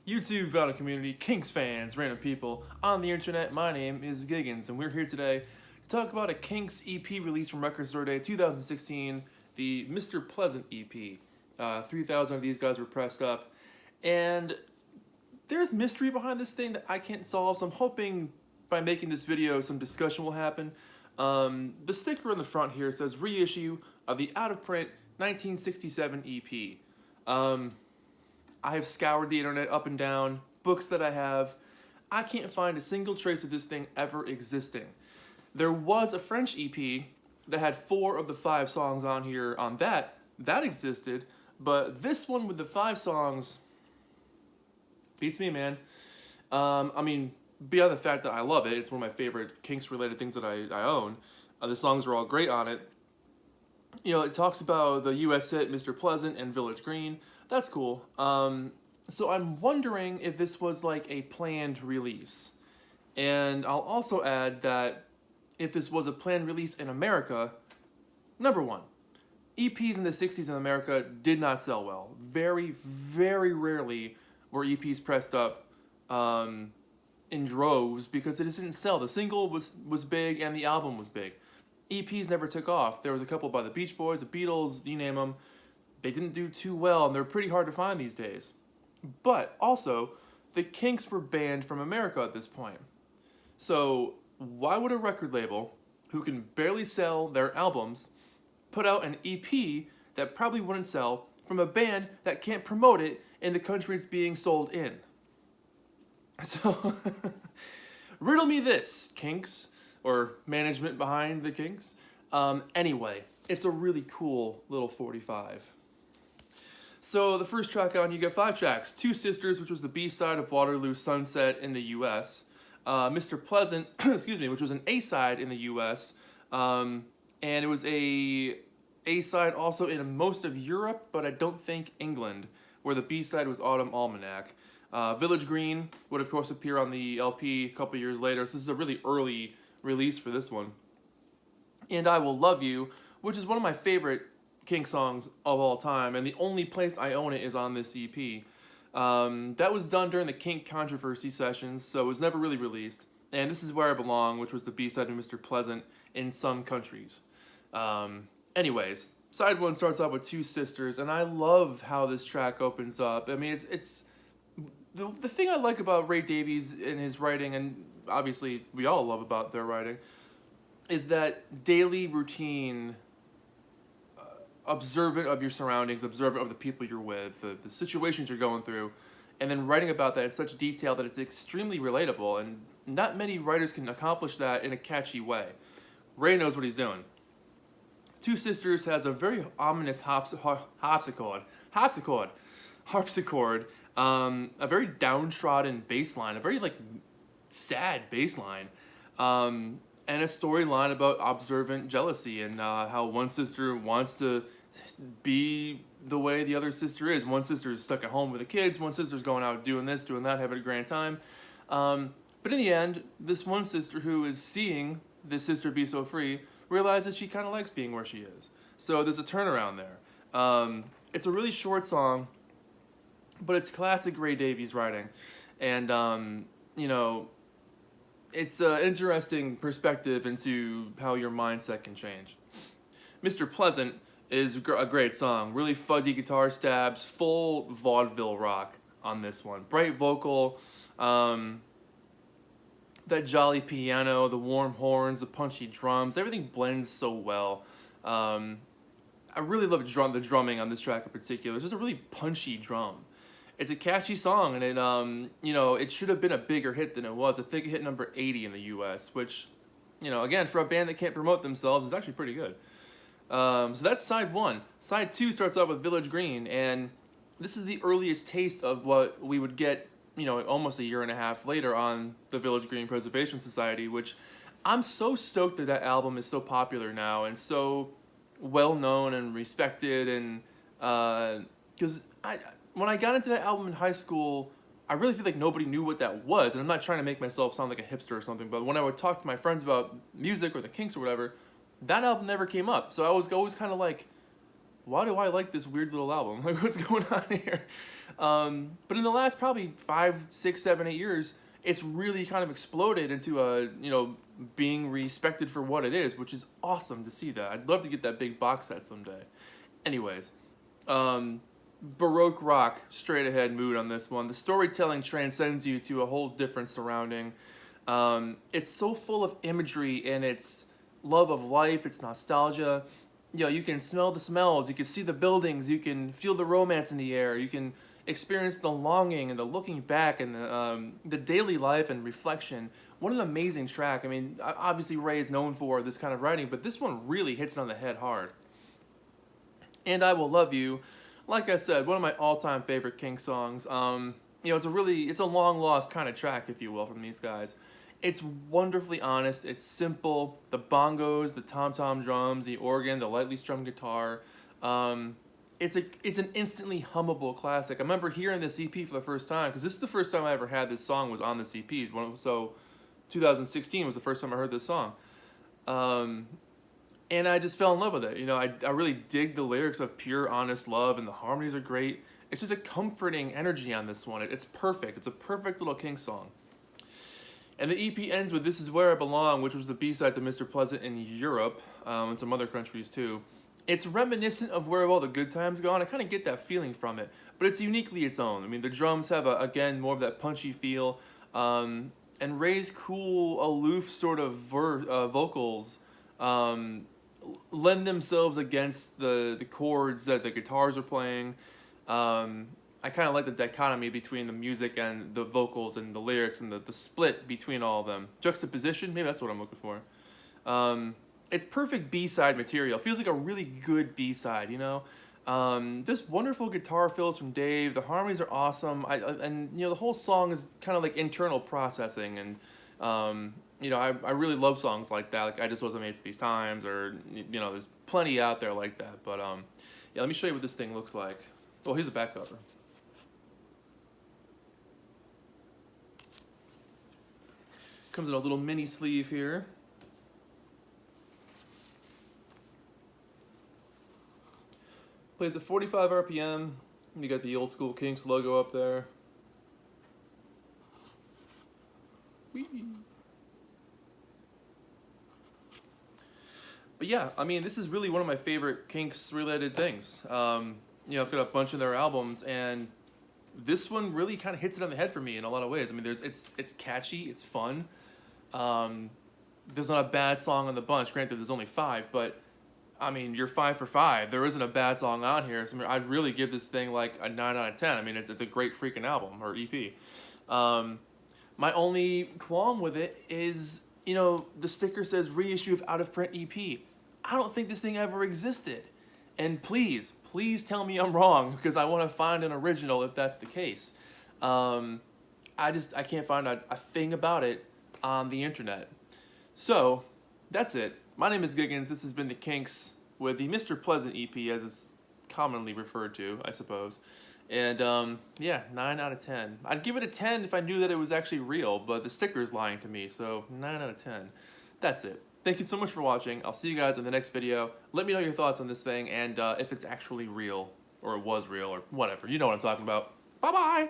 YouTube founder community, Kinks fans, random people on the internet. My name is Giggens, and we're here today to talk about a Kinks EP released from Record Store Day 2016, the Mr. Pleasant EP. 3,000 of these guys were pressed up, and there's mystery behind this thing that I can't solve, so I'm hoping by making this video some discussion will happen. The sticker on the front here says reissue of the out-of-print 1967 EP. I have scoured the internet up and down, books that I have. I can't find a single trace of this thing ever existing. There was a French EP that had 4 of the 5 songs on here on that existed, but this one with the 5 songs beats me, man. I mean, beyond the fact that I love it, it's one of my favorite Kinks-related things that I own. The songs are all great on it. You know, it talks about the US hit Mr. Pleasant and Village Green. That's cool. So I'm wondering if this was like a planned release. And I'll also add that if this was a planned release in America, number one, EPs in the 60s in America did not sell well. Very, very rarely were EPs pressed up in droves because it just didn't sell. The single was big and the album was big. EPs never took off. There was a couple by the Beach Boys, the Beatles, you name them. They didn't do too well, and they're pretty hard to find these days. But also, the Kinks were banned from America at this point. So why would a record label, who can barely sell their albums, put out an EP that probably wouldn't sell from a band that can't promote it in the country it's being sold in? So, riddle me this, Kinks, or management behind the Kinks. Anyway, it's a really cool little 45. So the first track on, you get 5 tracks. Two Sisters, which was the B-side of Waterloo Sunset in the U.S. Mr. Pleasant, excuse me, which was an A-side in the U.S. And it was a A-side also in most of Europe, but I don't think England, where the B-side was Autumn Almanac. Village Green would, of course, appear on the LP a couple years later, so this is a really early release for this one. And I Will Love You, which is one of my favorite Kinks songs of all time, and the only place I own it is on this EP. That was done during the Kink Controversy sessions, so it was never really released. And This Is Where I Belong, which was the B-side of Mr. Pleasant in some countries. Anyways, side 1 starts off with Two Sisters, and I love how this track opens up. I mean, it's the thing I like about Ray Davies in his writing, and obviously we all love about their writing, is that daily routine, observant of your surroundings, observant of the people you're with, the situations you're going through, and then writing about that in such detail that it's extremely relatable, and not many writers can accomplish that in a catchy way. Ray knows what he's doing. Two Sisters has a very ominous harpsichord, a very downtrodden bass line, a very like sad bass line, and a storyline about observant jealousy and how one sister wants to be the way the other sister is. One sister is stuck at home with the kids, one sister's going out doing this, doing that, having a grand time. But in the end, this one sister who is seeing this sister be so free realizes she kind of likes being where she is. So there's a turnaround there. It's a really short song, but it's classic Ray Davies writing. And, you know, it's an interesting perspective into how your mindset can change. Mr. Pleasant is a great song. Really fuzzy guitar stabs, full vaudeville rock on this one. Bright vocal, that jolly piano, the warm horns, the punchy drums, everything blends so well. I really love the drumming on this track in particular. It's just a really punchy drum. It's a catchy song, and it, you know, it should have been a bigger hit than it was. I think it hit number 80 in the U.S., which, you know, again, for a band that can't promote themselves, is actually pretty good. So that's side 1. Side 2 starts off with Village Green, and this is the earliest taste of what we would get, you know, almost a year and a half later on the Village Green Preservation Society, which I'm so stoked that that album is so popular now and so well-known and respected, and because when I got into that album in high school, I really feel like nobody knew what that was, and I'm not trying to make myself sound like a hipster or something, but when I would talk to my friends about music or the Kinks or whatever, that album never came up. So I was always kind of like, why do I like this weird little album? Like, what's going on here? But in the last probably 5, 6, 7, 8 years, it's really kind of exploded into a, being respected for what it is, which is awesome to see that. I'd love to get that big box set someday. Anyways, Baroque rock, straight ahead mood on this one. The storytelling transcends you to a whole different surrounding. It's so full of imagery and its love of life, its nostalgia. You can smell the smells, you can see the buildings, you can feel the romance in the air, you can experience the longing and the looking back and the daily life and reflection. What an amazing track. I mean, obviously Ray is known for this kind of writing, but this one really hits it on the head hard. And I Will Love You, like I said, one of my all-time favorite Kinks songs. It's a long-lost kind of track, if you will, from these guys. It's wonderfully honest, it's simple, the bongos, the tom-tom drums, the organ, the lightly strummed guitar. It's an instantly hummable classic. I remember hearing this EP for the first time, because this is the first time I ever had this song was on this EP. So 2016 was the first time I heard this song. And I just fell in love with it. I really dig the lyrics of pure, honest love, and the harmonies are great. It's just a comforting energy on this one. It's perfect. It's a perfect little Kinks song. And the EP ends with This Is Where I Belong, which was the B-side to Mr. Pleasant in Europe, and some other countries too. It's reminiscent of Where Have All the Good Times Gone. I kind of get that feeling from it, but it's uniquely its own. I mean, the drums have, again, more of that punchy feel, and Ray's cool, aloof sort of vocals lend themselves against the chords that the guitars are playing. I kind of like the dichotomy between the music and the vocals and the lyrics and the split between all of them. Juxtaposition, maybe that's what I'm looking for. It's perfect B-side material. Feels like a really good B-side, This wonderful guitar fills from Dave. The harmonies are awesome. The whole song is kind of like internal processing. And, I really love songs like that. Like I Just Wasn't Made for These Times, or, there's plenty out there like that. But, let me show you what this thing looks like. Oh, here's a back cover. Comes in a little mini sleeve here. Plays at 45 RPM. You got the old school Kinks logo up there. Whee! But yeah, I mean, this is really one of my favorite Kinks related things. I've got a bunch of their albums, and this one really kind of hits it on the head for me in a lot of ways. I mean, it's catchy, it's fun. There's not a bad song on the bunch. Granted, there's only 5, but I mean, you're 5 for 5. There isn't a bad song on here. So I'd really give this thing like a 9 out of 10. I mean, it's a great freaking album or EP. My only qualm with it is, the sticker says reissue of out of print EP. I don't think this thing ever existed. And please tell me I'm wrong, because I want to find an original if that's the case. I can't find a thing about it on the internet. So, that's it. My name is Giggens. This has been the Kinks with the Mr. Pleasant EP, as it's commonly referred to, I suppose. And, 9 out of 10. I'd give it a 10 if I knew that it was actually real, but the sticker's lying to me, so 9 out of 10. That's it. Thank you so much for watching. I'll see you guys in the next video. Let me know your thoughts on this thing, and if it's actually real, or it was real, or whatever. You know what I'm talking about. Bye-bye!